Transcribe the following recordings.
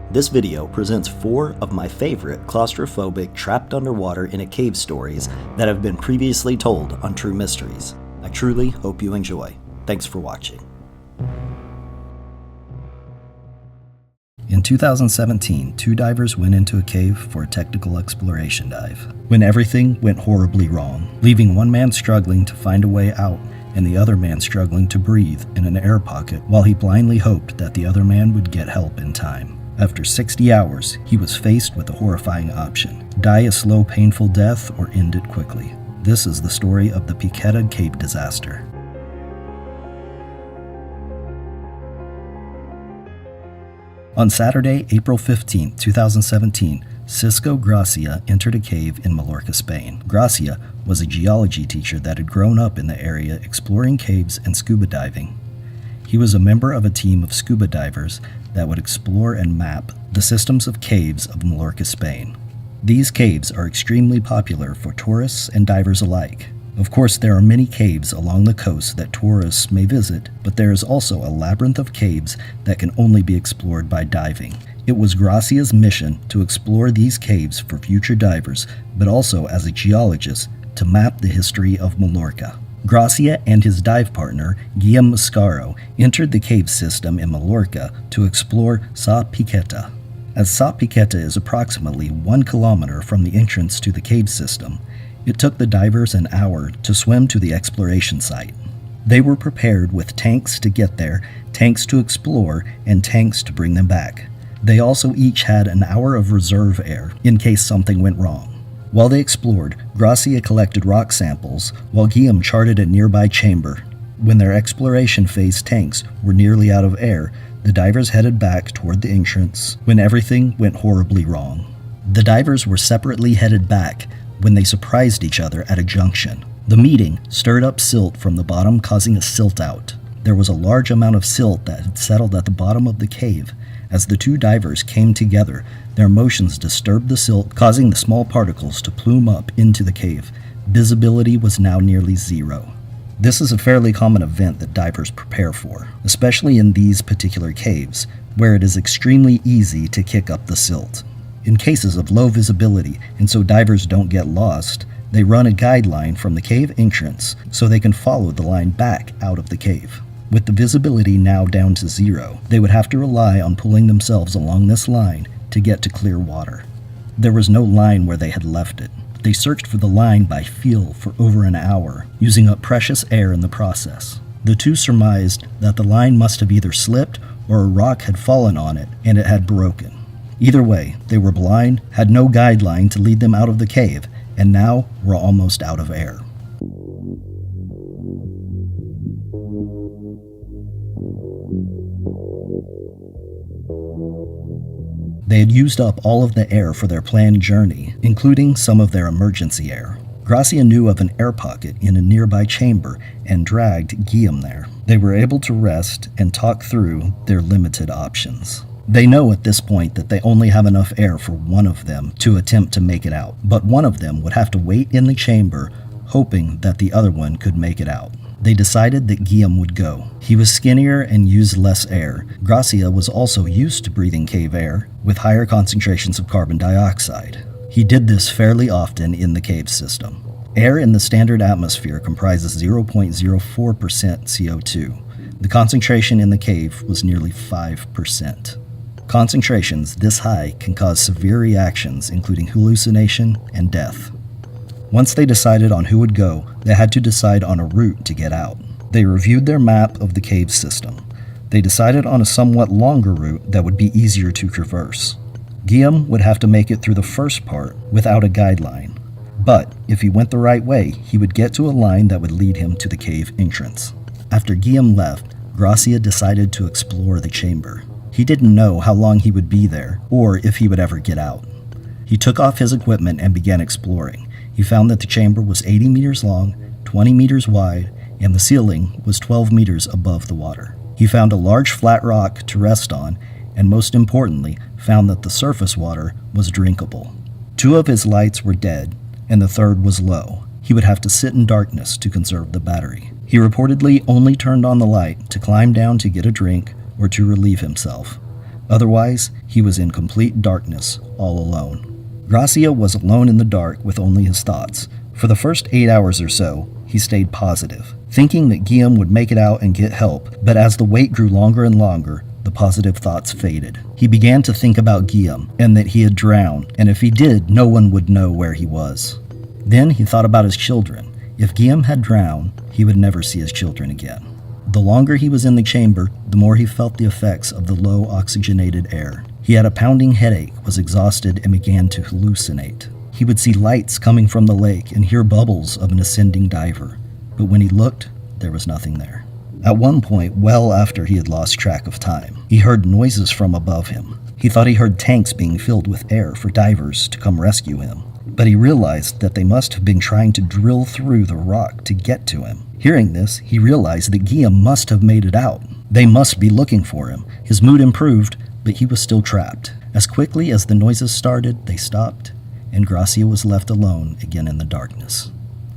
This video presents 4 of my favorite claustrophobic trapped underwater in a cave stories that have been previously told on True Mysteries. I truly hope you enjoy. Thanks for watching. In 2017, 2 divers went into a cave for a technical exploration dive, when everything went horribly wrong, leaving one man struggling to find a way out and the other man struggling to breathe in an air pocket while he blindly hoped that the other man would get help in time. After 60 hours, he was faced with a horrifying option: die a slow, painful death or end it quickly. This is the story of the Piqueta cave disaster. On Saturday, April 15, 2017, Cisco Gracia entered a cave in Mallorca, Spain. Gracia was a geology teacher that had grown up in the area exploring caves and scuba diving. He was a member of a team of scuba divers that would explore and map the systems of caves of Mallorca, Spain. These caves are extremely popular for tourists and divers alike. Of course, there are many caves along the coast that tourists may visit, but there is also a labyrinth of caves that can only be explored by diving. It was Gracia's mission to explore these caves for future divers, but also as a geologist to map the history of Mallorca. Gracia and his dive partner, Guillem Mascaro, entered the cave system in Mallorca to explore Sac Piqueta. As Sac Piqueta is approximately 1 kilometer from the entrance to the cave system, it took the divers an hour to swim to the exploration site. They were prepared with tanks to get there, tanks to explore, and tanks to bring them back. They also each had an hour of reserve air in case something went wrong. While they explored, Gracia collected rock samples, while Guillem charted a nearby chamber. When their exploration phase tanks were nearly out of air, the divers headed back toward the entrance when everything went horribly wrong. The divers were separately headed back when they surprised each other at a junction. The meeting stirred up silt from the bottom, causing a silt out. There was a large amount of silt that had settled at the bottom of the cave. As the 2 divers came together, their motions disturbed the silt, causing the small particles to plume up into the cave. Visibility was now nearly zero. This is a fairly common event that divers prepare for, especially in these particular caves, where it is extremely easy to kick up the silt. In cases of low visibility, and so divers don't get lost, they run a guideline from the cave entrance so they can follow the line back out of the cave. With the visibility now down to zero, they would have to rely on pulling themselves along this line to get to clear water. There was no line where they had left it. They searched for the line by feel for over an hour, using up precious air in the process. The 2 surmised that the line must have either slipped or a rock had fallen on it and it had broken. Either way, they were blind, had no guideline to lead them out of the cave, and now were almost out of air. They had used up all of the air for their planned journey, including some of their emergency air. Gracia knew of an air pocket in a nearby chamber and dragged Guillem there. They were able to rest and talk through their limited options. They know at this point that they only have enough air for one of them to attempt to make it out, but one of them would have to wait in the chamber, hoping that the other one could make it out. They decided that Guillem would go. He was skinnier and used less air. Gracia was also used to breathing cave air with higher concentrations of carbon dioxide. He did this fairly often in the cave system. Air in the standard atmosphere comprises 0.04% CO2. The concentration in the cave was nearly 5%. Concentrations this high can cause severe reactions, including hallucination and death. Once they decided on who would go, they had to decide on a route to get out. They reviewed their map of the cave system. They decided on a somewhat longer route that would be easier to traverse. Guillem would have to make it through the first part without a guideline. But if he went the right way, he would get to a line that would lead him to the cave entrance. After Guillem left, Gracia decided to explore the chamber. He didn't know how long he would be there, or if he would ever get out. He took off his equipment and began exploring. He found that the chamber was 80 meters long, 20 meters wide, and the ceiling was 12 meters above the water. He found a large flat rock to rest on, and most importantly, found that the surface water was drinkable. 2 of his lights were dead, and the third was low. He would have to sit in darkness to conserve the battery. He reportedly only turned on the light to climb down to get a drink or to relieve himself. Otherwise, he was in complete darkness, all alone. Gracia was alone in the dark with only his thoughts. For the first 8 hours or so, he stayed positive, thinking that Guillaume would make it out and get help, but as the wait grew longer and longer, the positive thoughts faded. He began to think about Guillaume, and that he had drowned, and if he did, no one would know where he was. Then he thought about his children. If Guillaume had drowned, he would never see his children again. The longer he was in the chamber, the more he felt the effects of the low oxygenated air. He had a pounding headache, was exhausted, and began to hallucinate. He would see lights coming from the lake and hear bubbles of an ascending diver, but when he looked, there was nothing there. At one point, well after he had lost track of time, he heard noises from above him. He thought he heard tanks being filled with air for divers to come rescue him, but he realized that they must have been trying to drill through the rock to get to him. Hearing this, he realized that Guillaume must have made it out. They must be looking for him. His mood improved, but he was still trapped. As quickly as the noises started, they stopped, and Gracia was left alone again in the darkness.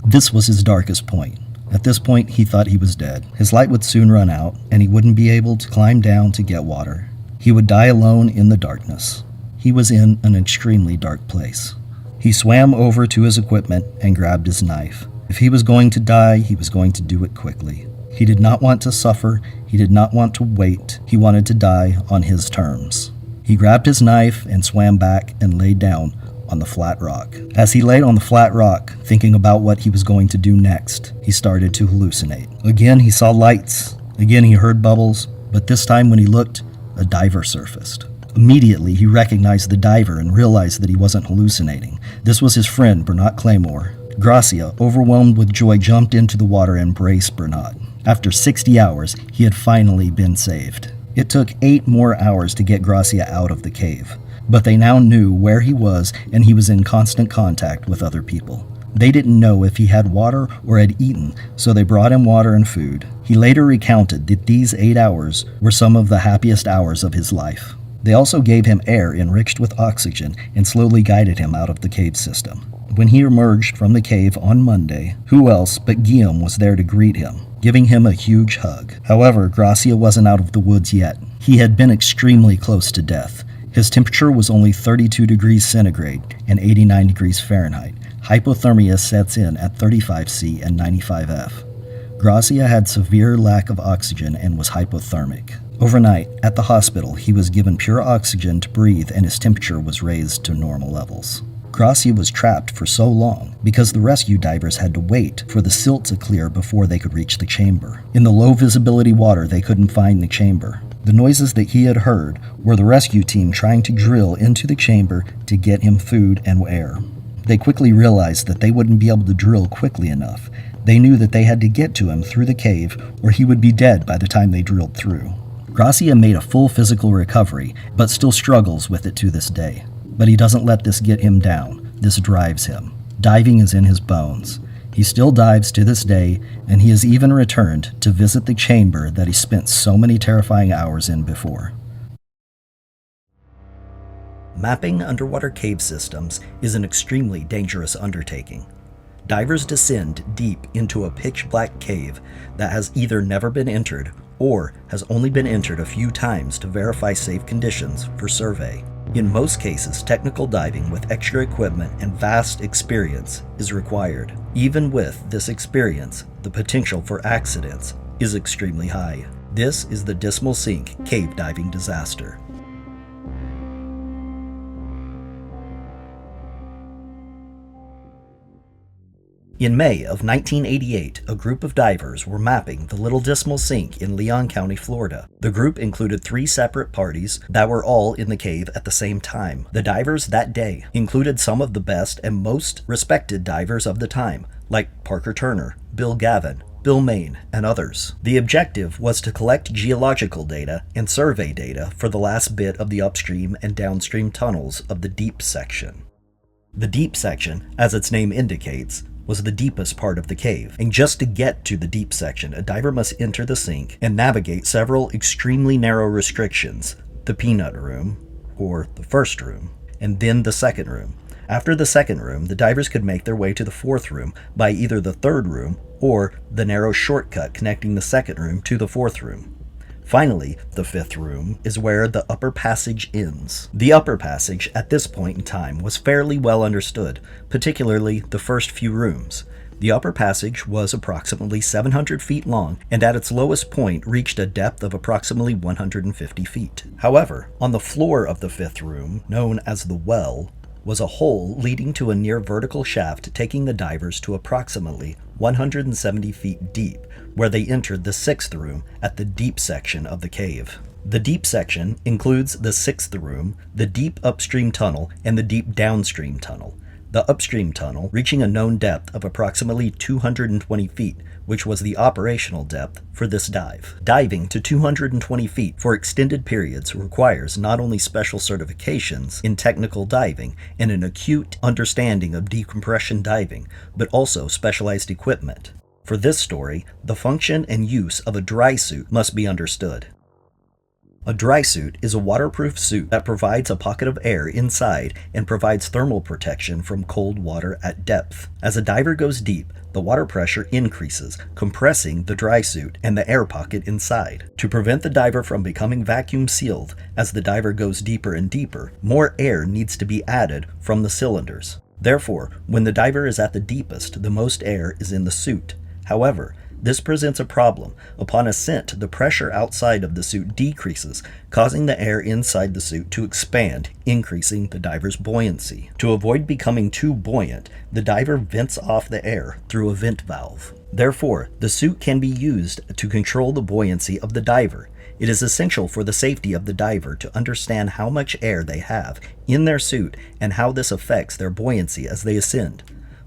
This was his darkest point. At this point, he thought he was dead. His light would soon run out, and he wouldn't be able to climb down to get water. He would die alone in the darkness. He was in an extremely dark place. He swam over to his equipment and grabbed his knife. If he was going to die, he was going to do it quickly. He did not want to suffer. He did not want to wait. He wanted to die on his terms. He grabbed his knife and swam back and laid down on the flat rock. As he laid on the flat rock, thinking about what he was going to do next, he started to hallucinate. Again, he saw lights. Again, he heard bubbles, but this time when he looked, a diver surfaced. Immediately, he recognized the diver and realized that he wasn't hallucinating. This was his friend, Bernat Claymore. Gracia, overwhelmed with joy, jumped into the water and embraced Bernat. After 60 hours, he had finally been saved. It took 8 more hours to get Gracia out of the cave, but they now knew where he was, and he was in constant contact with other people. They didn't know if he had water or had eaten, so they brought him water and food. He later recounted that these 8 hours were some of the happiest hours of his life. They also gave him air enriched with oxygen and slowly guided him out of the cave system. When he emerged from the cave on Monday, who else but Guillaume was there to greet him, giving him a huge hug. However, Gracia wasn't out of the woods yet. He had been extremely close to death. His temperature was only 32 degrees centigrade and 89 degrees Fahrenheit. Hypothermia sets in at 35 C and 95 F. Gracia had severe lack of oxygen and was hypothermic. Overnight, at the hospital, he was given pure oxygen to breathe and his temperature was raised to normal levels. Gracia was trapped for so long because the rescue divers had to wait for the silt to clear before they could reach the chamber. In the low visibility water, they couldn't find the chamber. The noises that he had heard were the rescue team trying to drill into the chamber to get him food and air. They quickly realized that they wouldn't be able to drill quickly enough. They knew that they had to get to him through the cave or he would be dead by the time they drilled through. Gracia made a full physical recovery, but still struggles with it to this day. But he doesn't let this get him down. This drives him. Diving is in his bones. He still dives to this day, and he has even returned to visit the chamber that he spent so many terrifying hours in before. Mapping underwater cave systems is an extremely dangerous undertaking. Divers descend deep into a pitch-black cave that has either never been entered or has only been entered a few times to verify safe conditions for survey. In most cases, technical diving with extra equipment and vast experience is required. Even with this experience, the potential for accidents is extremely high. This is the Dismal Sink cave diving disaster. In May of 1988, a group of divers were mapping the Little Dismal Sink in Leon County, Florida. The group included 3 separate parties that were all in the cave at the same time. The divers that day included some of the best and most respected divers of the time, like Parker Turner, Bill Gavin, Bill Main, and others. The objective was to collect geological data and survey data for the last bit of the upstream and downstream tunnels of the deep section. The deep section, as its name indicates, was the deepest part of the cave, and just to get to the deep section, a diver must enter the sink and navigate several extremely narrow restrictions: the peanut room, or the first room, and then the second room. After the second room, the divers could make their way to the fourth room by either the third room or the narrow shortcut connecting the second room to the fourth room. Finally, the fifth room is where the upper passage ends. The upper passage at this point in time was fairly well understood, particularly the first few rooms. The upper passage was approximately 700 feet long and at its lowest point reached a depth of approximately 150 feet. However, on the floor of the fifth room, known as the well, was a hole leading to a near vertical shaft taking the divers to approximately 170 feet deep, where they entered the sixth room at the deep section of the cave. The deep section includes the sixth room, the deep upstream tunnel, and the deep downstream tunnel. The upstream tunnel reaching a known depth of approximately 220 feet, which was the operational depth for this dive. Diving to 220 feet for extended periods requires not only special certifications in technical diving and an acute understanding of decompression diving, but also specialized equipment. For this story, the function and use of a dry suit must be understood. A dry suit is a waterproof suit that provides a pocket of air inside and provides thermal protection from cold water at depth. As a diver goes deep, the water pressure increases, compressing the dry suit and the air pocket inside. To prevent the diver from becoming vacuum sealed, as the diver goes deeper and deeper, more air needs to be added from the cylinders. Therefore, when the diver is at the deepest, the most air is in the suit. However, this presents a problem. Upon ascent, the pressure outside of the suit decreases, causing the air inside the suit to expand, increasing the diver's buoyancy. To avoid becoming too buoyant, the diver vents off the air through a vent valve. Therefore, the suit can be used to control the buoyancy of the diver. It is essential for the safety of the diver to understand how much air they have in their suit and how this affects their buoyancy as they ascend.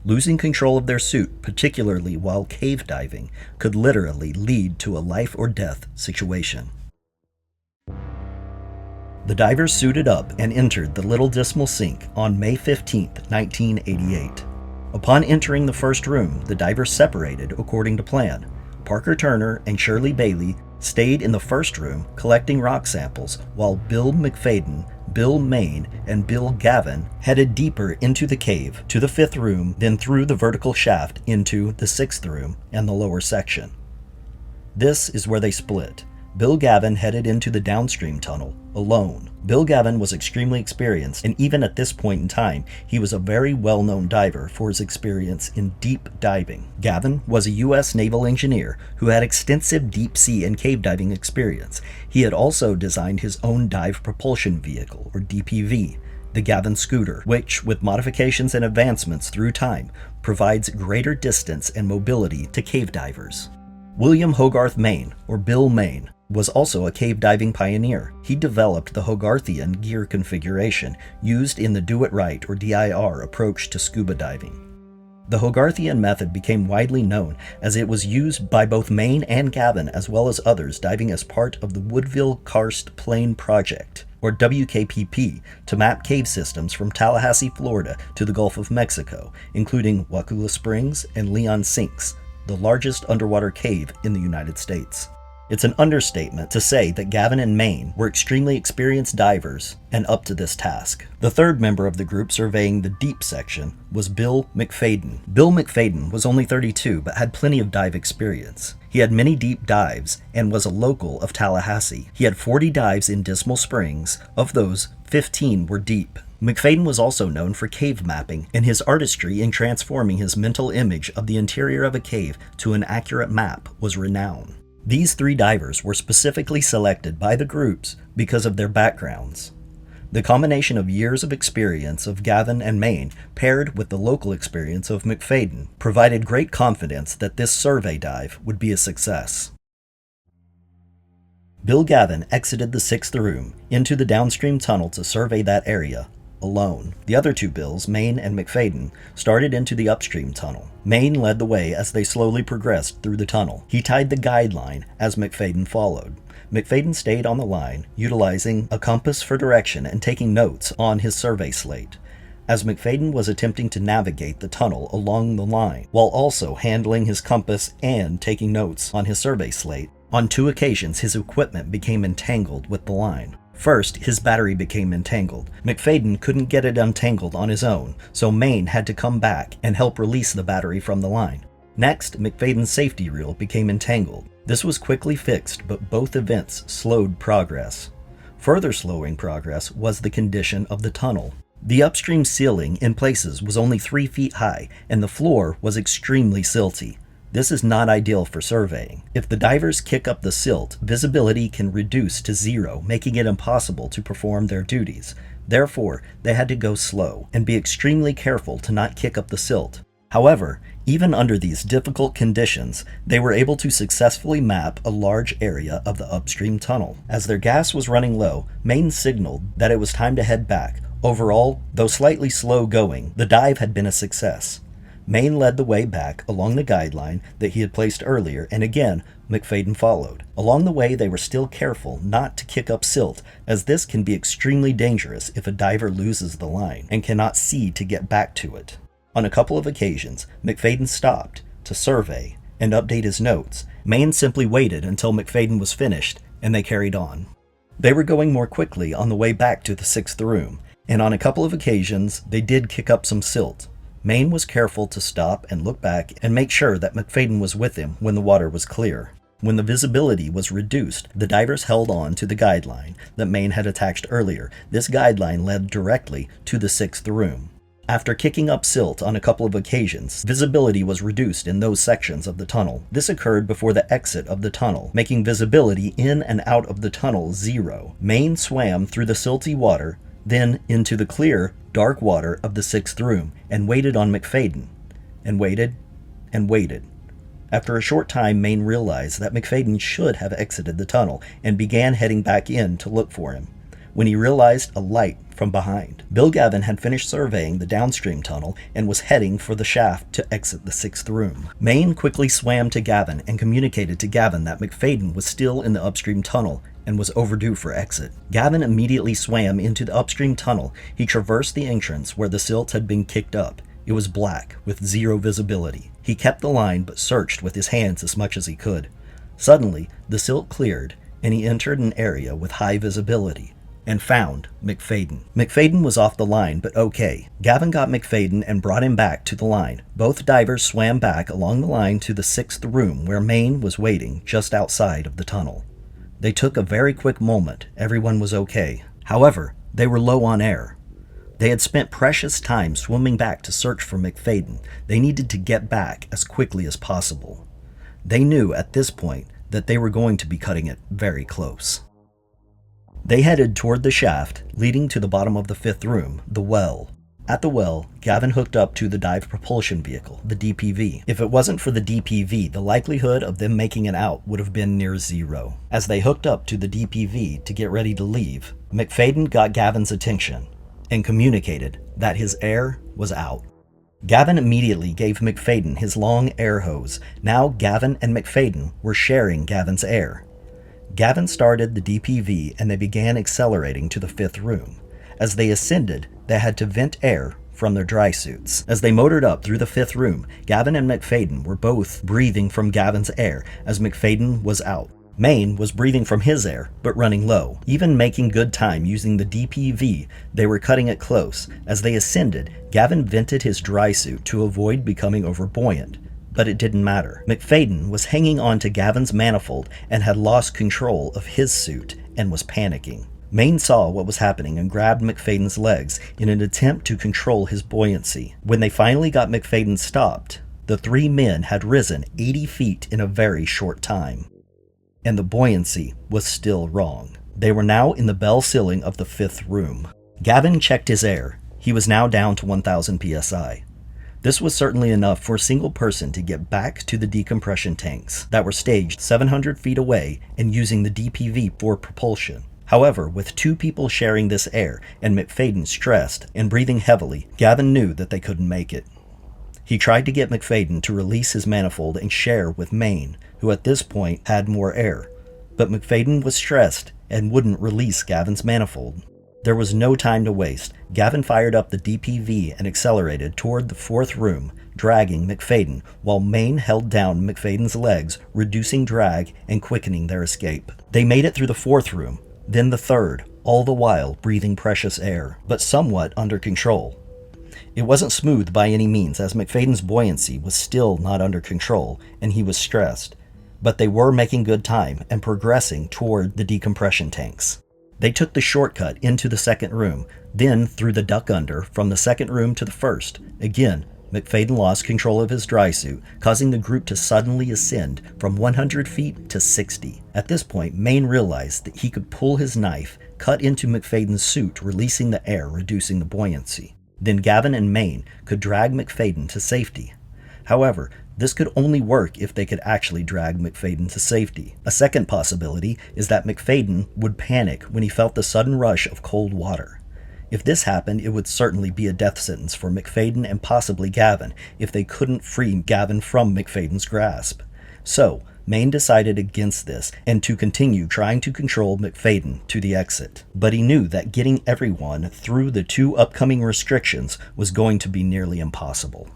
Losing control of their suit, particularly while cave diving, could literally lead to a life or death situation. The divers suited up and entered the Little Dismal Sink on May 15, 1988. Upon entering the first room, the divers separated according to plan. Parker Turner and Shirley Bailey stayed in the first room collecting rock samples, while Bill McFadden, Bill Main, and Bill Gavin headed deeper into the cave to the fifth room, then through the vertical shaft into the sixth room and the lower section. This is where they split. Bill Gavin headed into the downstream tunnel alone. Bill Gavin was extremely experienced, and even at this point in time, he was a very well-known diver for his experience in deep diving. Gavin was a U.S. naval engineer who had extensive deep sea and cave diving experience. He had also designed his own dive propulsion vehicle, or DPV, the Gavin Scooter, which, with modifications and advancements through time, provides greater distance and mobility to cave divers. William Hogarth Main, or Bill Main, was also a cave diving pioneer. He developed the Hogarthian gear configuration used in the do-it-right, or DIR, approach to scuba diving. The Hogarthian method became widely known as it was used by both Main and Gavin, as well as others diving as part of the Woodville Karst Plain Project, or WKPP, to map cave systems from Tallahassee, Florida to the Gulf of Mexico, including Waukulla Springs and Leon Sinks, the largest underwater cave in the United States. It's an understatement to say that Gavin and Main were extremely experienced divers and up to this task. The third member of the group surveying the deep section was Bill McFadden. Bill McFadden was only 32 but had plenty of dive experience. He had many deep dives and was a local of Tallahassee. He had 40 dives in Dismal Springs. Of those, 15 were deep. McFadden was also known for cave mapping, and his artistry in transforming his mental image of the interior of a cave to an accurate map was renowned. These three divers were specifically selected by the groups because of their backgrounds. The combination of years of experience of Gavin and Main, paired with the local experience of McFadden, provided great confidence that this survey dive would be a success. Bill Gavin exited the sixth room into the downstream tunnel to survey that area alone. The other two Bills, Main and McFadden, started into the upstream tunnel. Main led the way as they slowly progressed through the tunnel. He tied the guide line as McFadden followed. McFadden stayed on the line, utilizing a compass for direction and taking notes on his survey slate, as McFadden was attempting to navigate the tunnel along the line, while also handling his compass and taking notes on his survey slate. On 2 occasions, his equipment became entangled with the line. First, his battery became entangled. McFadden couldn't get it untangled on his own, so Main had to come back and help release the battery from the line. Next, McFadden's safety reel became entangled. This was quickly fixed, but both events slowed progress. Further slowing progress was the condition of the tunnel. The upstream ceiling in places was only 3 feet high, and the floor was extremely silty. This is not ideal for surveying. If the divers kick up the silt, visibility can reduce to 0, making it impossible to perform their duties. Therefore, they had to go slow and be extremely careful to not kick up the silt. However, even under these difficult conditions, they were able to successfully map a large area of the upstream tunnel. As their gas was running low, Maine signaled that it was time to head back. Overall, though slightly slow going, the dive had been a success. Maine led the way back along the guideline that he had placed earlier, and again, McFadden followed. Along the way, they were still careful not to kick up silt, as this can be extremely dangerous if a diver loses the line and cannot see to get back to it. On a couple of occasions, McFadden stopped to survey and update his notes. Maine simply waited until McFadden was finished, and they carried on. They were going more quickly on the way back to the 6th room, and on a couple of occasions, they did kick up some silt. Maine was careful to stop and look back and make sure that McFadden was with him when the water was clear. When the visibility was reduced, the divers held on to the guideline that Maine had attached earlier. This guideline led directly to the 6th room. After kicking up silt on a couple of occasions, visibility was reduced in those sections of the tunnel. This occurred before the exit of the tunnel, making visibility in and out of the tunnel 0. Maine swam through the silty water, then into the clear, dark water of the 6th room, and waited on McFadden. And waited, and waited. After a short time, Maine realized that McFadden should have exited the tunnel, and began heading back in to look for him, when he realized a light from behind. Bill Gavin had finished surveying the downstream tunnel and was heading for the shaft to exit the 6th room. Maine quickly swam to Gavin and communicated to Gavin that McFadden was still in the upstream tunnel and was overdue for exit. Gavin immediately swam into the upstream tunnel. He traversed the entrance where the silt had been kicked up. It was black, with 0 visibility. He kept the line but searched with his hands as much as he could. Suddenly, the silt cleared, and he entered an area with high visibility, and found McFadden. McFadden was off the line, but okay. Gavin got McFadden and brought him back to the line. Both divers swam back along the line to the 6th room, where Maine was waiting just outside of the tunnel. They took a very quick moment. Everyone was okay. However, they were low on air. They had spent precious time swimming back to search for McFadden. They needed to get back as quickly as possible. They knew at this point that they were going to be cutting it very close. They headed toward the shaft leading to the bottom of the 5th room, the well. At the well, Gavin hooked up to the dive propulsion vehicle, the DPV. If it wasn't for the DPV, the likelihood of them making it out would have been near 0. As they hooked up to the DPV to get ready to leave, McFadden got Gavin's attention and communicated that his air was out. Gavin immediately gave McFadden his long air hose. Now Gavin and McFadden were sharing Gavin's air. Gavin started the DPV and they began accelerating to the 5th room. As they ascended, they had to vent air from their dry suits. As they motored up through the 5th room, Gavin and McFadden were both breathing from Gavin's air as McFadden was out. Maine was breathing from his air, but running low. Even making good time using the DPV, they were cutting it close. As they ascended, Gavin vented his dry suit to avoid becoming overbuoyant. But it didn't matter. McFadden was hanging on to Gavin's manifold and had lost control of his suit and was panicking. Maine saw what was happening and grabbed McFadden's legs in an attempt to control his buoyancy. When they finally got McFadden stopped, the 3 men had risen 80 feet in a very short time. And the buoyancy was still wrong. They were now in the bell ceiling of the 5th room. Gavin checked his air. He was now down to 1,000 psi. This was certainly enough for a single person to get back to the decompression tanks that were staged 700 feet away and using the DPV for propulsion. However, with 2 people sharing this air and McFadden stressed and breathing heavily, Gavin knew that they couldn't make it. He tried to get McFadden to release his manifold and share with Maine, who at this point had more air, but McFadden was stressed and wouldn't release Gavin's manifold. There was no time to waste. Gavin fired up the DPV and accelerated toward the 4th room, dragging McFadden, while Maine held down McFadden's legs, reducing drag and quickening their escape. They made it through the 4th room, then the 3rd, all the while breathing precious air, but somewhat under control. It wasn't smooth by any means, as McFadden's buoyancy was still not under control, and he was stressed. But they were making good time and progressing toward the decompression tanks. They took the shortcut into the second room, then through the duck under from the second room to the first. Again, McFadden lost control of his dry suit, causing the group to suddenly ascend from 100 feet to 60. At this point, Maine realized that he could pull his knife, cut into McFadden's suit, releasing the air, reducing the buoyancy. Then Gavin and Maine could drag McFadden to safety. However, this could only work if they could actually drag McFadden to safety. A second possibility is that McFadden would panic when he felt the sudden rush of cold water. If this happened, it would certainly be a death sentence for McFadden and possibly Gavin if they couldn't free Gavin from McFadden's grasp. So, Maine decided against this and to continue trying to control McFadden to the exit. But he knew that getting everyone through the two upcoming restrictions was going to be nearly impossible.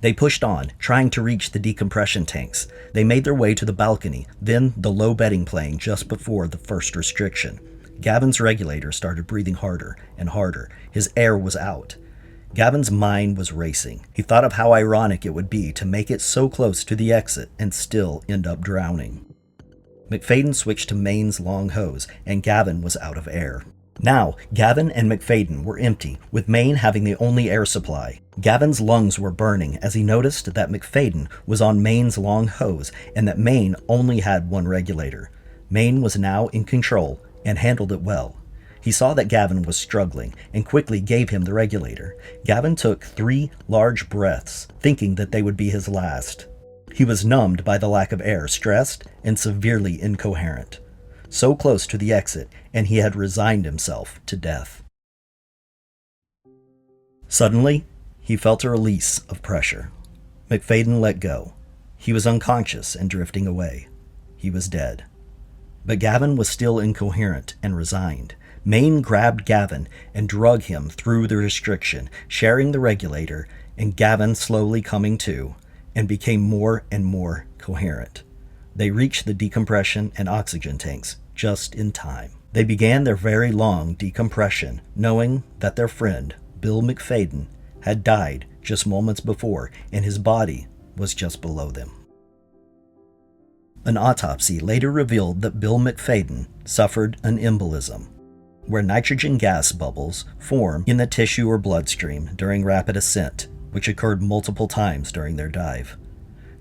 They pushed on, trying to reach the decompression tanks. They made their way to the balcony, then the low bedding plane just before the first restriction. Gavin's regulator started breathing harder and harder. His air was out. Gavin's mind was racing. He thought of how ironic it would be to make it so close to the exit and still end up drowning. McFadden switched to Maine's long hose, and Gavin was out of air. Now, Gavin and McFadden were empty, with Maine having the only air supply. Gavin's lungs were burning as he noticed that McFadden was on Maine's long hose and that Maine only had one regulator. Maine was now in control and handled it well. He saw that Gavin was struggling and quickly gave him the regulator. Gavin took 3 large breaths, thinking that they would be his last. He was numbed by the lack of air, stressed, and severely incoherent. So close to the exit, and he had resigned himself to death. Suddenly, he felt a release of pressure. McFadden let go. He was unconscious and drifting away. He was dead. But Gavin was still incoherent and resigned. Maine grabbed Gavin and drug him through the restriction, sharing the regulator, and Gavin slowly coming to, and became more and more coherent. They reached the decompression and oxygen tanks just in time. They began their very long decompression, knowing that their friend, Bill McFadden, had died just moments before, and his body was just below them. An autopsy later revealed that Bill McFadden suffered an embolism, where nitrogen gas bubbles form in the tissue or bloodstream during rapid ascent, which occurred multiple times during their dive.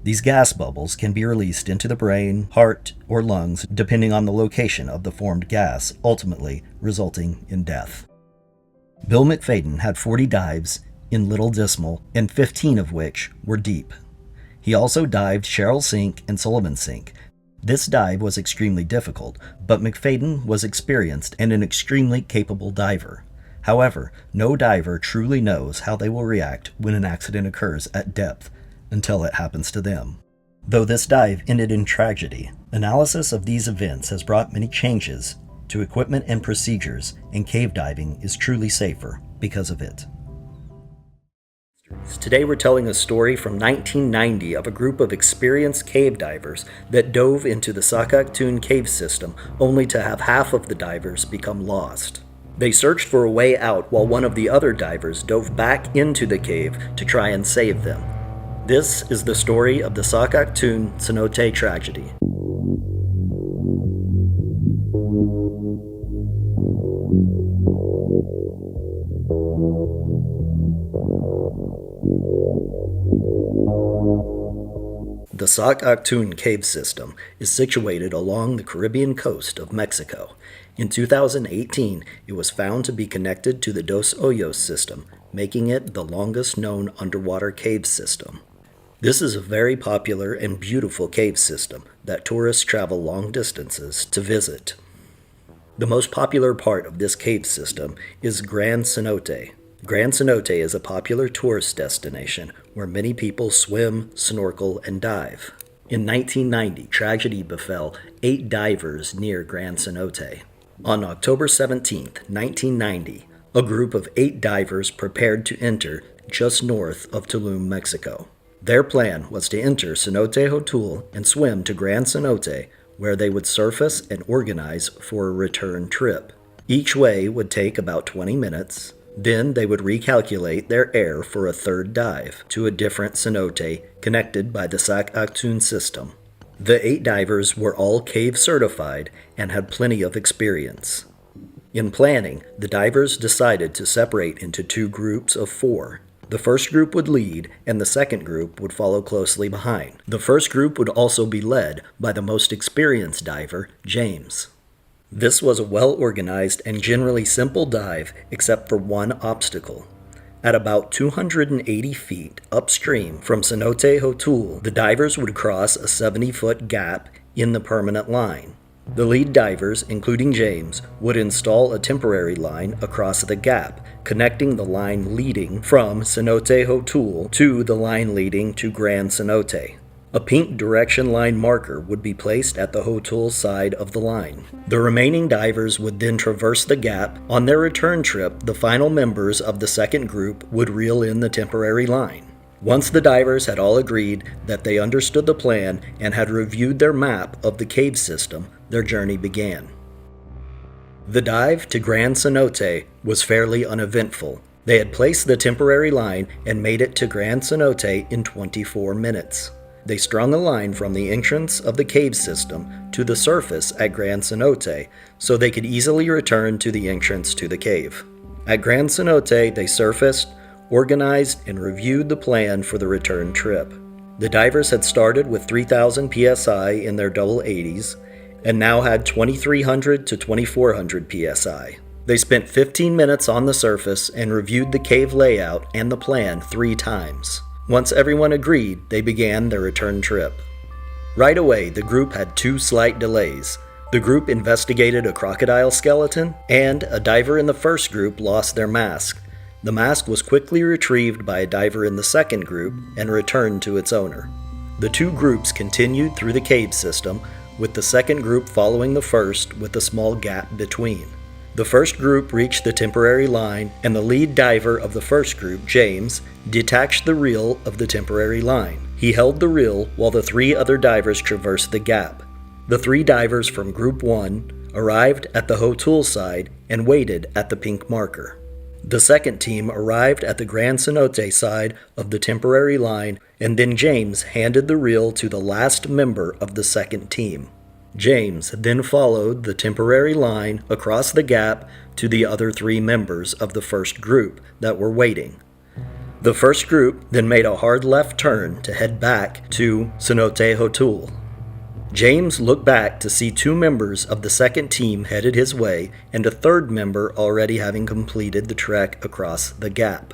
These gas bubbles can be released into the brain, heart, or lungs, depending on the location of the formed gas, ultimately resulting in death. Bill McFadden had 40 dives in Little Dismal, and 15 of which were deep. He also dived Sherrill Sink and Sullivan Sink. This dive was extremely difficult, but McFadden was experienced and an extremely capable diver. However, no diver truly knows how they will react when an accident occurs at depth until it happens to them. Though this dive ended in tragedy, analysis of these events has brought many changes to equipment and procedures, and cave diving is truly safer because of it. Today we're telling a story from 1990 of a group of experienced cave divers that dove into the Sac Actun cave system only to have half of the divers become lost. They searched for a way out while one of the other divers dove back into the cave to try and save them. This is the story of the Sac Actun cenote tragedy. The Sac Actun cave system is situated along the Caribbean coast of Mexico. In 2018, it was found to be connected to the Dos Hoyos system, making it the longest known underwater cave system. This is a very popular and beautiful cave system that tourists travel long distances to visit. The most popular part of this cave system is Gran Cenote. Gran Cenote is a popular tourist destination where many people swim, snorkel, and dive. In 1990, tragedy befell 8 divers near Gran Cenote. On October 17, 1990, a group of 8 divers prepared to enter just north of Tulum, Mexico. Their plan was to enter Cenote Hotul and swim to Gran Cenote, where they would surface and organize for a return trip. Each way would take about 20 minutes. Then they would recalculate their air for a third dive to a different cenote connected by the Sac Actun system. The 8 divers were all cave certified and had plenty of experience. In planning, the divers decided to separate into 2 groups of 4. The first group would lead, and the second group would follow closely behind. The first group would also be led by the most experienced diver, James. This was a well-organized and generally simple dive except for one obstacle. At about 280 feet upstream from Cenote Hotul, the divers would cross a 70-foot gap in the permanent line. The lead divers, including James, would install a temporary line across the gap, connecting the line leading from Cenote Hotul to the line leading to Grand Cenote. A pink direction line marker would be placed at the Hotul side of the line. The remaining divers would then traverse the gap. On their return trip, the final members of the second group would reel in the temporary line. Once the divers had all agreed that they understood the plan and had reviewed their map of the cave system, their journey began. The dive to Grand Cenote was fairly uneventful. They had placed the temporary line and made it to Grand Cenote in 24 minutes. They strung a line from the entrance of the cave system to the surface at Grand Cenote so they could easily return to the entrance to the cave. At Grand Cenote, they surfaced, organized, and reviewed the plan for the return trip. The divers had started with 3,000 psi in their double 80s and now had 2,300 to 2,400 psi. They spent 15 minutes on the surface and reviewed the cave layout and the plan 3 times. Once everyone agreed, they began their return trip. Right away, the group had 2 slight delays. The group investigated a crocodile skeleton, and a diver in the first group lost their mask. The mask was quickly retrieved by a diver in the second group and returned to its owner. The 2 groups continued through the cave system, with the second group following the first with a small gap between. The first group reached the temporary line, and the lead diver of the first group, James, detached the reel of the temporary line. He held the reel while the 3 other divers traversed the gap. The 3 divers from Group 1 arrived at the Hotul side and waited at the pink marker. The second team arrived at the Grand Cenote side of the temporary line, and then James handed the reel to the last member of the second team. James then followed the temporary line across the gap to the other 3 members of the first group that were waiting. The first group then made a hard left turn to head back to Cenote Hotul. James looked back to see 2 members of the second team headed his way and a third member already having completed the trek across the gap.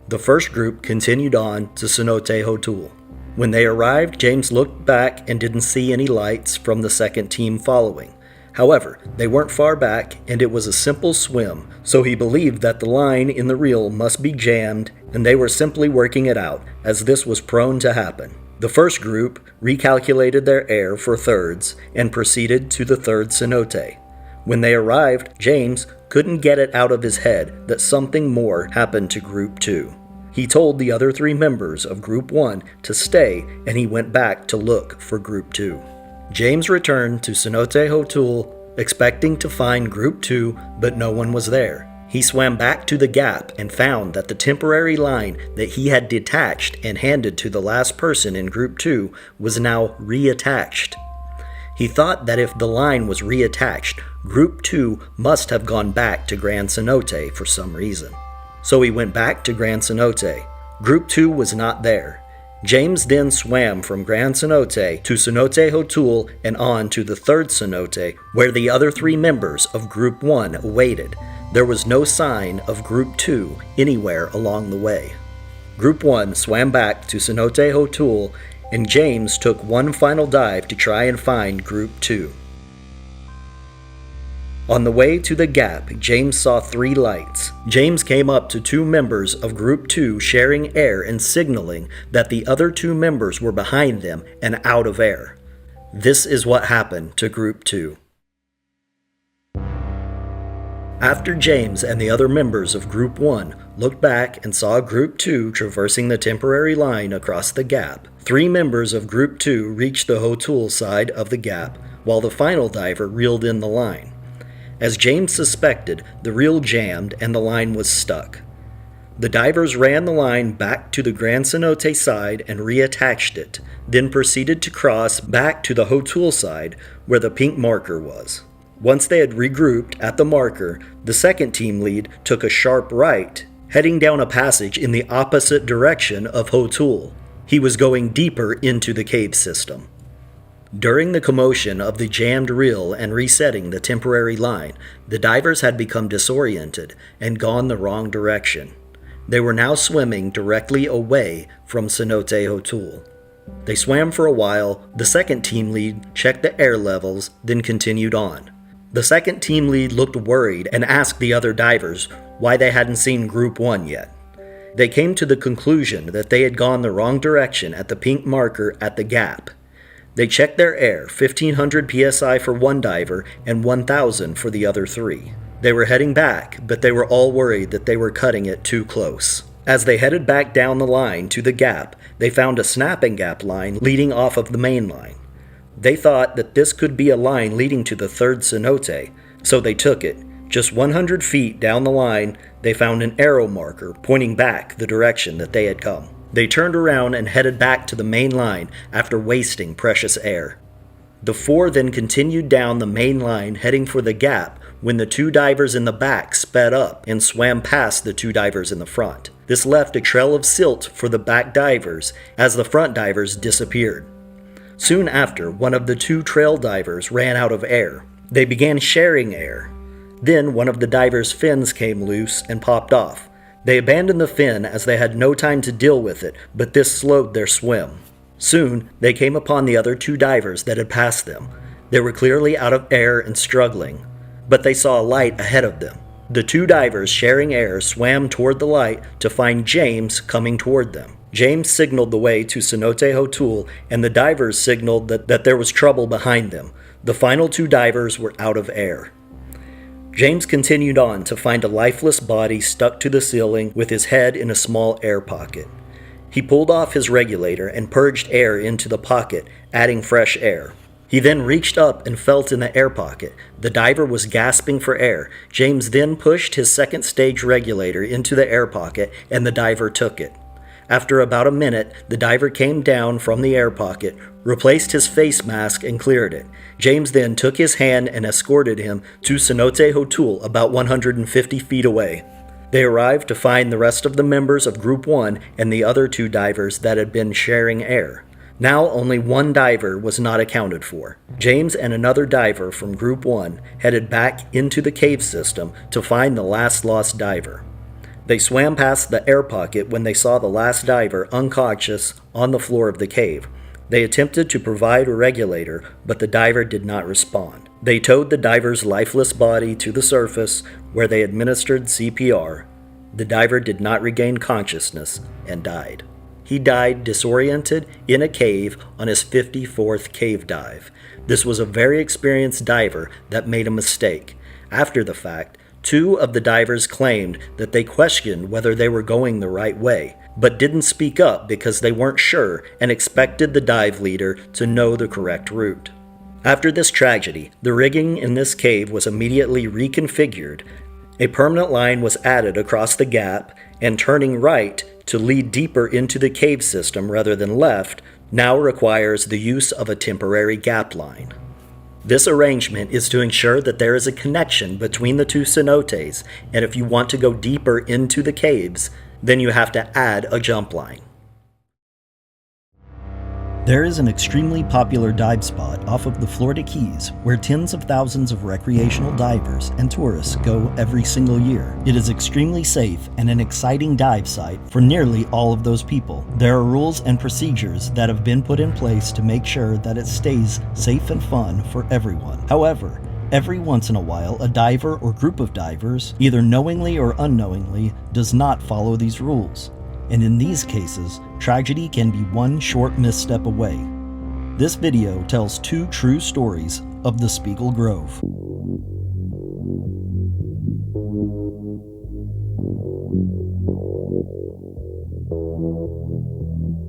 The first group continued on to Cenote Hotul. When they arrived, James looked back and didn't see any lights from the second team following. However, they weren't far back and it was a simple swim, so he believed that the line in the reel must be jammed and they were simply working it out, as this was prone to happen. The first group recalculated their air for thirds and proceeded to the third cenote. When they arrived, James couldn't get it out of his head that something more happened to Group 2. He told the other 3 members of Group 1 to stay, and he went back to look for Group 2. James returned to Cenote Hotul, expecting to find Group 2, but no one was there. He swam back to the gap and found that the temporary line that he had detached and handed to the last person in Group 2 was now reattached. He thought that if the line was reattached, Group 2 must have gone back to Grand Cenote for some reason. So he went back to Grand Cenote. Group 2 was not there. James then swam from Grand Cenote to Cenote Hotul and on to the third cenote, where the other 3 members of Group 1 waited. There was no sign of Group 2 anywhere along the way. Group 1 swam back to Cenote Hotul, and James took one final dive to try and find Group 2. On the way to the gap, James saw 3 lights. James came up to 2 members of Group 2 sharing air and signaling that the other 2 members were behind them and out of air. This is what happened to Group 2. After James and the other members of Group 1 looked back and saw Group 2 traversing the temporary line across the gap, 3 members of Group 2 reached the Hotul side of the gap, while the final diver reeled in the line. As James suspected, the reel jammed and the line was stuck. The divers ran the line back to the Grand Cenote side and reattached it, then proceeded to cross back to the Hotul side where the pink marker was. Once they had regrouped at the marker, the second team lead took a sharp right, heading down a passage in the opposite direction of Hotul. He was going deeper into the cave system. During the commotion of the jammed reel and resetting the temporary line, the divers had become disoriented and gone the wrong direction. They were now swimming directly away from Cenote Hotul. They swam for a while, the second team lead checked the air levels, then continued on. The second team lead looked worried and asked the other divers why they hadn't seen Group 1 yet. They came to the conclusion that they had gone the wrong direction at the pink marker at the gap. They checked their air, 1500 psi for one diver and 1000 for the other three. They were heading back, but they were all worried that they were cutting it too close. As they headed back down the line to the gap, they found a snapping gap line leading off of the main line. They thought that this could be a line leading to the third cenote, so they took it. Just 100 feet down the line, they found an arrow marker pointing back the direction that they had come. They turned around and headed back to the main line after wasting precious air. The four then continued down the main line heading for the gap when the two divers in the back sped up and swam past the two divers in the front. This left a trail of silt for the back divers as the front divers disappeared. Soon after, one of the two trail divers ran out of air. They began sharing air. Then one of the divers' fins came loose and popped off. They abandoned the fin as they had no time to deal with it, but this slowed their swim. Soon, they came upon the other two divers that had passed them. They were clearly out of air and struggling, but they saw a light ahead of them. The two divers sharing air swam toward the light to find James coming toward them. James signaled the way to Cenote Hotul, and the divers signaled that there was trouble behind them. The final two divers were out of air. James continued on to find a lifeless body stuck to the ceiling with his head in a small air pocket. He pulled off his regulator and purged air into the pocket, adding fresh air. He then reached up and felt in the air pocket. The diver was gasping for air. James then pushed his second stage regulator into the air pocket, and the diver took it. After about a minute, the diver came down from the air pocket, replaced his face mask, and cleared it. James then took his hand and escorted him to Cenote Hotul, about 150 feet away. They arrived to find the rest of the members of Group 1 and the other two divers that had been sharing air. Now only one diver was not accounted for. James and another diver from Group 1 headed back into the cave system to find the last lost diver. They swam past the air pocket when they saw the last diver unconscious on the floor of the cave. They attempted to provide a regulator, but the diver did not respond. They towed the diver's lifeless body to the surface, where they administered CPR. The diver did not regain consciousness and died. He died disoriented in a cave on his 54th cave dive. This was a very experienced diver that made a mistake. After the fact, two of the divers claimed that they questioned whether they were going the right way, but didn't speak up because they weren't sure and expected the dive leader to know the correct route. After this tragedy, the rigging in this cave was immediately reconfigured. A permanent line was added across the gap, and turning right to lead deeper into the cave system rather than left now requires the use of a temporary gap line. This arrangement is to ensure that there is a connection between the two cenotes, and if you want to go deeper into the caves, then you have to add a jump line. There is an extremely popular dive spot off of the Florida Keys where tens of thousands of recreational divers and tourists go every single year. It is extremely safe and an exciting dive site for nearly all of those people. There are rules and procedures that have been put in place to make sure that it stays safe and fun for everyone. However, every once in a while, a diver or group of divers, either knowingly or unknowingly, does not follow these rules. And in these cases, tragedy can be one short misstep away. This video tells two true stories of the Spiegel Grove.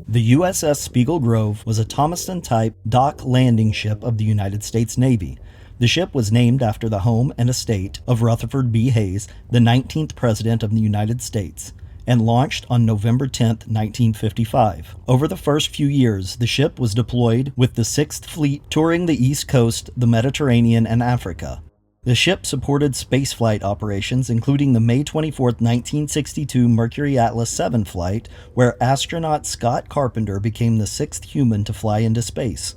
The USS Spiegel Grove was a Thomaston-type dock landing ship of the United States Navy. The ship was named after the home and estate of Rutherford B. Hayes, the 19th President of the United States. and launched on November 10, 1955. Over the first few years, the ship was deployed with the 6th Fleet touring the East Coast, the Mediterranean, and Africa. The ship supported spaceflight operations, including the May 24, 1962 Mercury Atlas 7 flight, where astronaut Scott Carpenter became the 6th human to fly into space.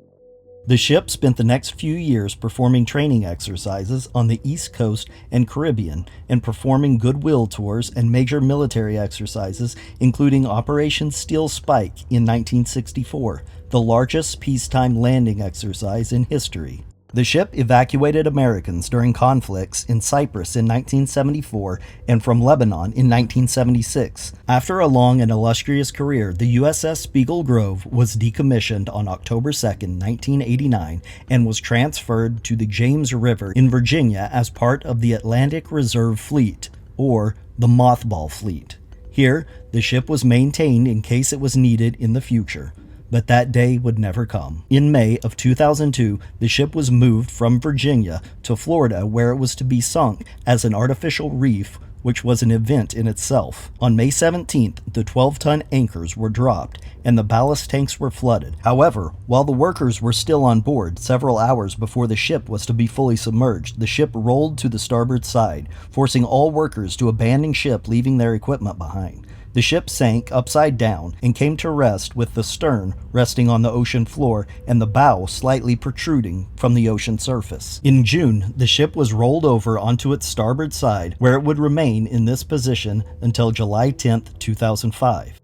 The ship spent the next few years performing training exercises on the East Coast and Caribbean and performing goodwill tours and major military exercises, including Operation Steel Spike in 1964, the largest peacetime landing exercise in history. The ship evacuated Americans during conflicts in Cyprus in 1974 and from Lebanon in 1976. After a long and illustrious career, the USS Spiegel Grove was decommissioned on October 2, 1989, and was transferred to the James River in Virginia as part of the Atlantic Reserve Fleet, or the Mothball Fleet. Here, the ship was maintained in case it was needed in the future. But that day would never come. In May of 2002, the ship was moved from Virginia to Florida, where it was to be sunk as an artificial reef, which was an event in itself. On May 17th, the 12-ton anchors were dropped and the ballast tanks were flooded. However, while the workers were still on board, several hours before the ship was to be fully submerged, the ship rolled to the starboard side, forcing all workers to abandon ship, leaving their equipment behind. The ship sank upside down and came to rest with the stern resting on the ocean floor and the bow slightly protruding from the ocean surface. In June, the ship was rolled over onto its starboard side, where it would remain in this position until July 10, 2005.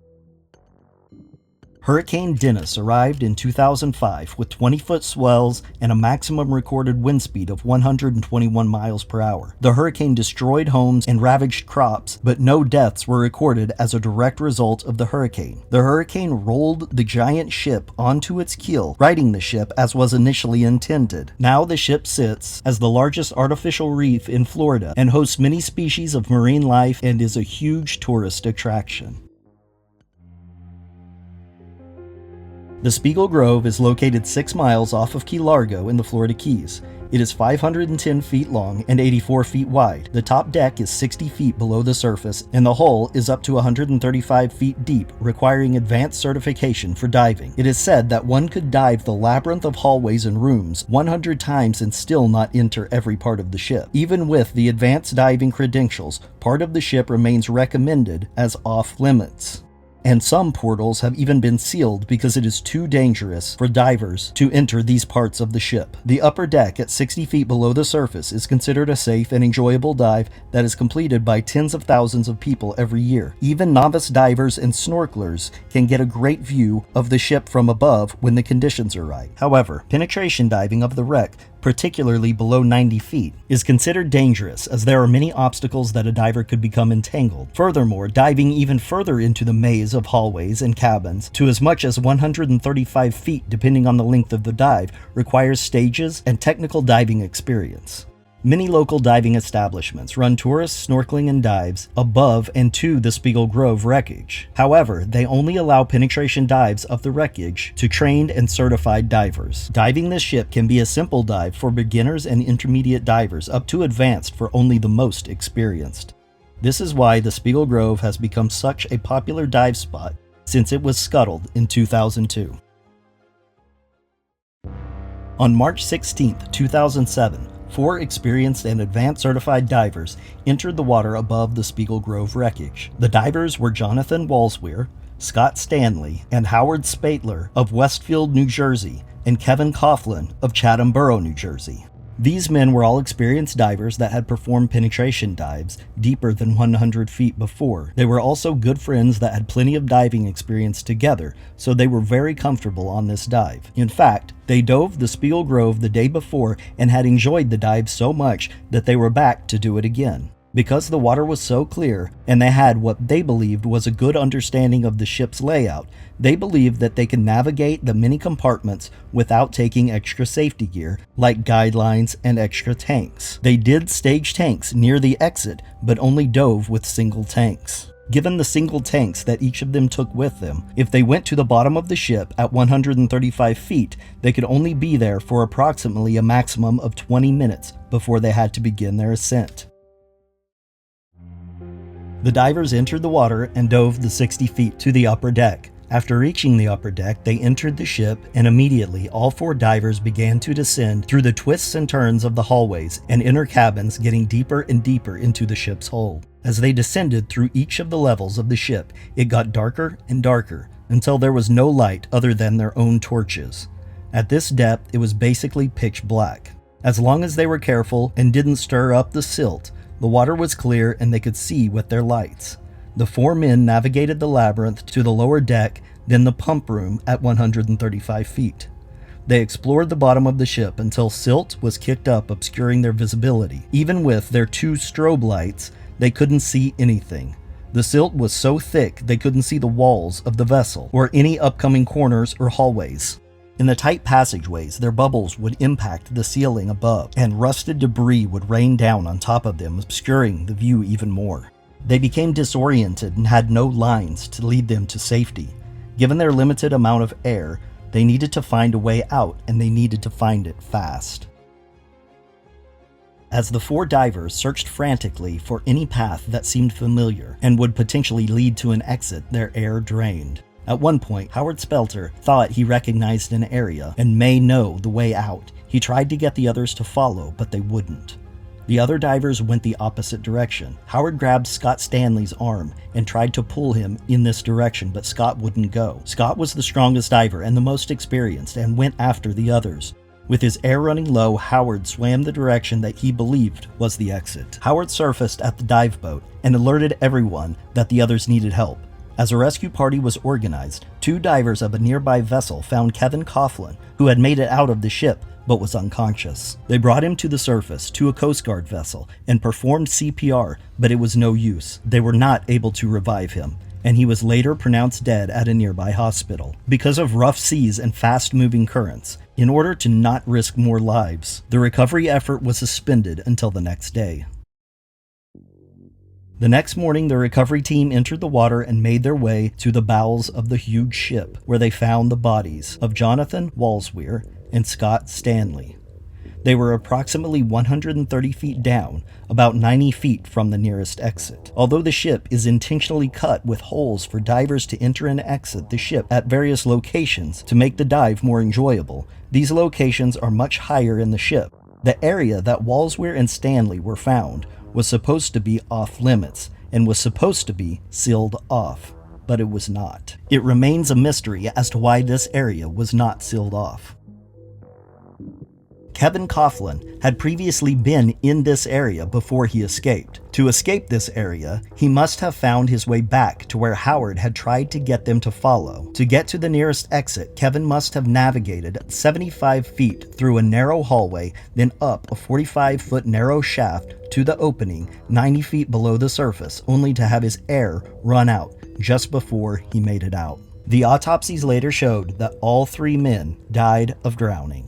Hurricane Dennis arrived in 2005 with 20-foot swells and a maximum recorded wind speed of 121 miles per hour. The hurricane destroyed homes and ravaged crops, but no deaths were recorded as a direct result of the hurricane. The hurricane rolled the giant ship onto its keel, righting the ship as was initially intended. Now the ship sits as the largest artificial reef in Florida and hosts many species of marine life and is a huge tourist attraction. The Spiegel Grove is located 6 miles off of Key Largo in the Florida Keys. It is 510 feet long and 84 feet wide. The top deck is 60 feet below the surface, and the hull is up to 135 feet deep, requiring advanced certification for diving. It is said that one could dive the labyrinth of hallways and rooms 100 times and still not enter every part of the ship. Even with the advanced diving credentials, part of the ship remains recommended as off-limits. And some portals have even been sealed because it is too dangerous for divers to enter these parts of the ship. The upper deck at 60 feet below the surface is considered a safe and enjoyable dive that is completed by tens of thousands of people every year. Even novice divers and snorkelers can get a great view of the ship from above when the conditions are right. However, penetration diving of the wreck, particularly below 90 feet, is considered dangerous as there are many obstacles that a diver could become entangled. Furthermore, diving even further into the maze of hallways and cabins to as much as 135 feet depending on the length of the dive requires stages and technical diving experience. Many local diving establishments run tourist snorkeling and dives above and to the Spiegel Grove wreckage. However, they only allow penetration dives of the wreckage to trained and certified divers. Diving this ship can be a simple dive for beginners and intermediate divers up to advanced for only the most experienced. This is why the Spiegel Grove has become such a popular dive spot since it was scuttled in 2002. On March 16, 2007, 4 experienced and advanced certified divers entered the water above the Spiegel Grove wreckage. The divers were Jonathan Walsweir, Scott Stanley, and Howard Spatler of Westfield, New Jersey, and Kevin Coughlin of Chatham Borough, New Jersey. These men were all experienced divers that had performed penetration dives deeper than 100 feet before. They were also good friends that had plenty of diving experience together, so they were very comfortable on this dive. In fact, they dove the Spiegel Grove the day before and had enjoyed the dive so much that they were back to do it again. Because the water was so clear, and they had what they believed was a good understanding of the ship's layout, they believed that they could navigate the many compartments without taking extra safety gear, like guidelines and extra tanks. They did stage tanks near the exit, but only dove with single tanks. Given the single tanks that each of them took with them, if they went to the bottom of the ship at 135 feet, they could only be there for approximately a maximum of 20 minutes before they had to begin their ascent. The divers entered the water and dove the 60 feet to the upper deck. After reaching the upper deck, they entered the ship, and immediately all 4 divers began to descend through the twists and turns of the hallways and inner cabins, getting deeper and deeper into the ship's hull. As they descended through each of the levels of the ship, it got darker and darker until there was no light other than their own torches. At this depth, it was basically pitch black. As long as they were careful and didn't stir up the silt, the water was clear and they could see with their lights. The 4 men navigated the labyrinth to the lower deck, then the pump room at 135 feet. They explored the bottom of the ship until silt was kicked up, obscuring their visibility. Even with their 2 strobe lights, they couldn't see anything. The silt was so thick they couldn't see the walls of the vessel or any upcoming corners or hallways. In the tight passageways, their bubbles would impact the ceiling above, and rusted debris would rain down on top of them, obscuring the view even more. They became disoriented and had no lines to lead them to safety. Given their limited amount of air, they needed to find a way out, and they needed to find it fast. As the 4 divers searched frantically for any path that seemed familiar and would potentially lead to an exit, their air drained. At one point, Howard Spelter thought he recognized an area and may know the way out. He tried to get the others to follow, but they wouldn't. The other divers went the opposite direction. Howard grabbed Scott Stanley's arm and tried to pull him in this direction, but Scott wouldn't go. Scott was the strongest diver and the most experienced and went after the others. With his air running low, Howard swam the direction that he believed was the exit. Howard surfaced at the dive boat and alerted everyone that the others needed help. As a rescue party was organized, 2 divers of a nearby vessel found Kevin Coughlin, who had made it out of the ship but was unconscious. They brought him to the surface to a Coast Guard vessel and performed CPR, but it was no use. They were not able to revive him, and he was later pronounced dead at a nearby hospital. Because of rough seas and fast-moving currents, in order to not risk more lives, the recovery effort was suspended until the next day. The next morning, the recovery team entered the water and made their way to the bowels of the huge ship, where they found the bodies of Jonathan Walsweir and Scott Stanley. They were approximately 130 feet down, about 90 feet from the nearest exit. Although the ship is intentionally cut with holes for divers to enter and exit the ship at various locations to make the dive more enjoyable, these locations are much higher in the ship. The area that Walsweir and Stanley were found was supposed to be off limits and was supposed to be sealed off, but it was not. It remains a mystery as to why this area was not sealed off. Kevin Coughlin had previously been in this area before he escaped. To escape this area, he must have found his way back to where Howard had tried to get them to follow. To get to the nearest exit, Kevin must have navigated 75 feet through a narrow hallway, then up a 45-foot narrow shaft to the opening 90 feet below the surface, only to have his air run out just before he made it out. The autopsies later showed that all 3 men died of drowning.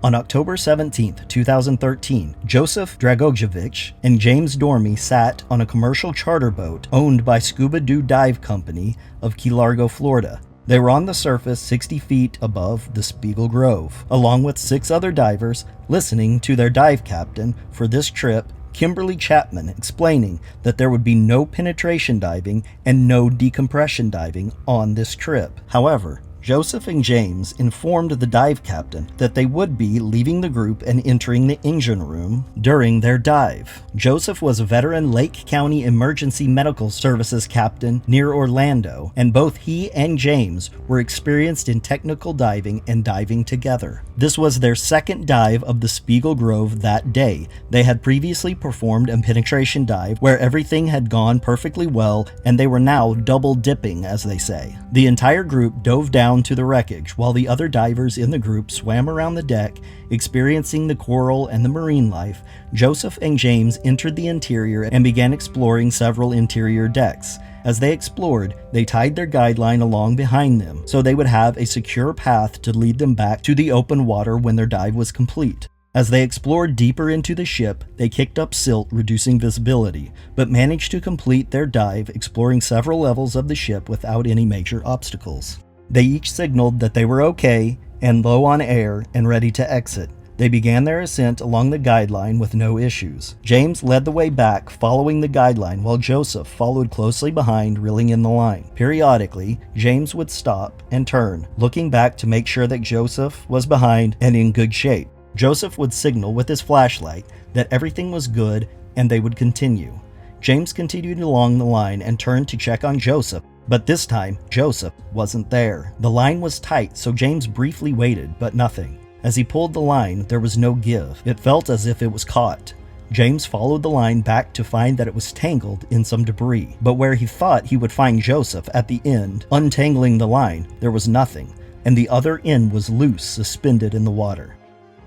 On October 17, 2013, Joseph Dragojevic and James Dormy sat on a commercial charter boat owned by Scuba Doo Dive Company of Key Largo, Florida. They were on the surface 60 feet above the Spiegel Grove, along with 6 other divers listening to their dive captain for this trip, Kimberly Chapman, explaining that there would be no penetration diving and no decompression diving on this trip. However, Joseph and James informed the dive captain that they would be leaving the group and entering the engine room during their dive. Joseph was a veteran Lake County Emergency Medical Services captain near Orlando, and both he and James were experienced in technical diving and diving together. This was their second dive of the Spiegel Grove that day. They had previously performed a penetration dive where everything had gone perfectly well, and they were now double dipping, as they say. The entire group dove down to the wreckage, while the other divers in the group swam around the deck, experiencing the coral and the marine life. Joseph and James entered the interior and began exploring several interior decks. As they explored, they tied their guideline along behind them, so they would have a secure path to lead them back to the open water when their dive was complete. As they explored deeper into the ship, they kicked up silt, reducing visibility, but managed to complete their dive, exploring several levels of the ship without any major obstacles. They each signaled that they were okay and low on air and ready to exit. They began their ascent along the guideline with no issues. James led the way back, following the guideline, while Joseph followed closely behind, reeling in the line. Periodically, James would stop and turn, looking back to make sure that Joseph was behind and in good shape. Joseph would signal with his flashlight that everything was good and they would continue. James continued along the line and turned to check on Joseph, but this time, Joseph wasn't there. The line was tight, so James briefly waited, but nothing. As he pulled the line, there was no give. It felt as if it was caught. James followed the line back to find that it was tangled in some debris, but where he thought he would find Joseph at the end, untangling the line, there was nothing, and the other end was loose, suspended in the water.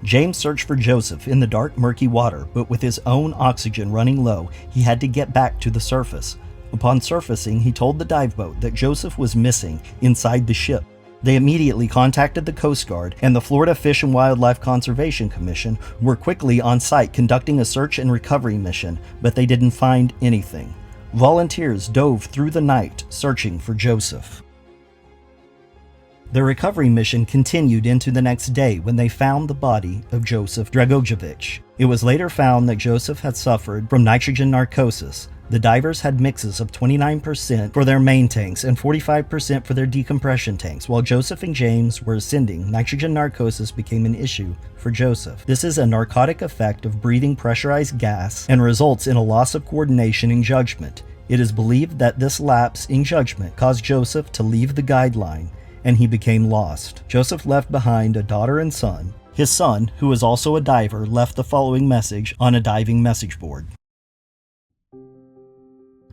James searched for Joseph in the dark, murky water, but with his own oxygen running low, he had to get back to the surface. Upon surfacing, he told the dive boat that Joseph was missing inside the ship. They immediately contacted the Coast Guard and the Florida Fish and Wildlife Conservation Commission, who were quickly on site conducting a search and recovery mission, but they didn't find anything. Volunteers dove through the night searching for Joseph. The recovery mission continued into the next day when they found the body of Joseph Dragojevic. It was later found that Joseph had suffered from nitrogen narcosis. The divers had mixes of 29% for their main tanks and 45% for their decompression tanks. While Joseph and James were ascending, nitrogen narcosis became an issue for Joseph. This is a narcotic effect of breathing pressurized gas and results in a loss of coordination and judgment. It is believed that this lapse in judgment caused Joseph to leave the guideline, and he became lost. Joseph left behind a daughter and son. His son, who was also a diver, left the following message on a diving message board.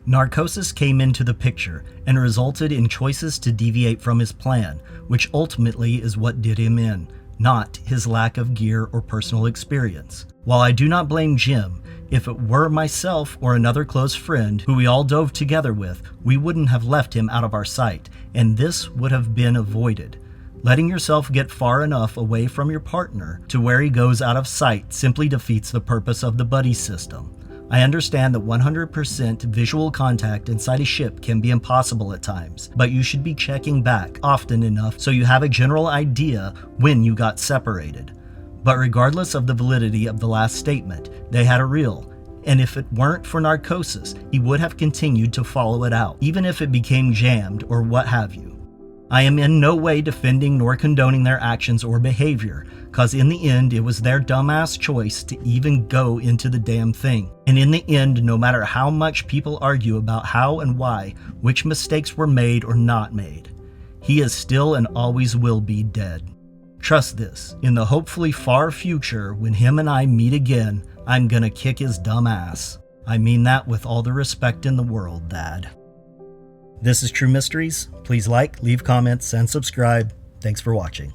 Narcosis came into the picture and resulted in choices to deviate from his plan, which ultimately is what did him in, not his lack of gear or personal experience. While I do not blame Jim, if it were myself or another close friend who we all dove together with, we wouldn't have left him out of our sight, and this would have been avoided. Letting yourself get far enough away from your partner to where he goes out of sight simply defeats the purpose of the buddy system. I understand that 100% visual contact inside a ship can be impossible at times, but you should be checking back often enough so you have a general idea when you got separated. But regardless of the validity of the last statement, they had a reel, and if it weren't for narcosis, he would have continued to follow it out, even if it became jammed or what have you. I am in no way defending nor condoning their actions or behavior, cause in the end it was their dumbass choice to even go into the damn thing. And in the end, no matter how much people argue about how and why, which mistakes were made or not made, he is still and always will be dead. Trust this, in the hopefully far future, when him and I meet again, I'm gonna kick his dumb ass. I mean that with all the respect in the world, Dad. This is True Mysteries. Please like, leave comments, and subscribe. Thanks for watching.